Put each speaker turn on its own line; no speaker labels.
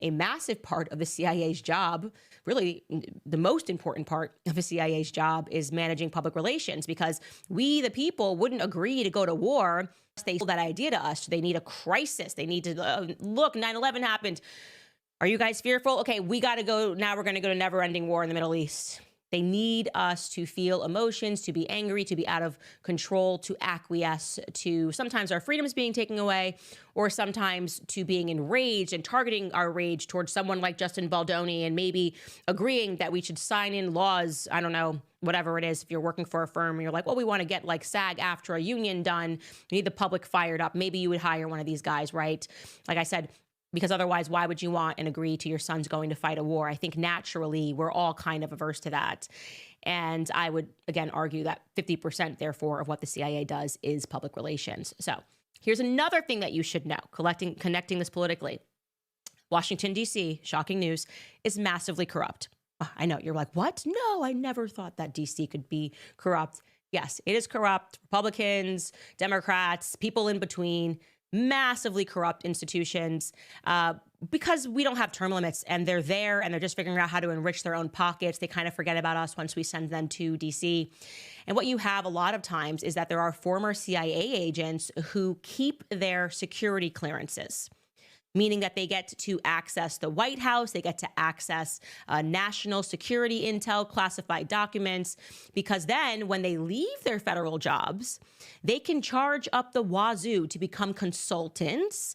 A massive part of the CIA's job, really the most important part of the CIA's job, is managing public relations, because we, the people, wouldn't agree to go to war. They sold that idea to us. They need a crisis. They need to look, 9/11 happened. Are you guys fearful? Okay, we got to go. Now we're going to go to never ending war in the Middle East. They need us to feel emotions, to be angry, to be out of control, to acquiesce to sometimes our freedoms being taken away, or sometimes to being enraged and targeting our rage towards someone like Justin Baldoni, and maybe agreeing that we should sign in laws. I don't know, whatever it is. If you're working for a firm and you're like, well, we want to get like SAG-AFTRA union done. We need the public fired up. Maybe you would hire one of these guys, right? Like I said, because otherwise, why would you want and agree to your sons going to fight a war? I think naturally we're all kind of averse to that. And I would, again, argue that 50%, therefore, of what the CIA does is public relations. So here's another thing that you should know, connecting this politically. Washington, D.C., shocking news, is massively corrupt. I know, you're like, what? No, I never thought that D.C. could be corrupt. Yes, it is corrupt. Republicans, Democrats, people in between, massively corrupt institutions, because we don't have term limits, and they're there and they're just figuring out how to enrich their own pockets. They kind of forget about us once we send them to DC. And what you have a lot of times is that there are former CIA agents who keep their security clearances, meaning that they get to access the White House, they get to access national security intel, classified documents, because then when they leave their federal jobs, they can charge up the wazoo to become consultants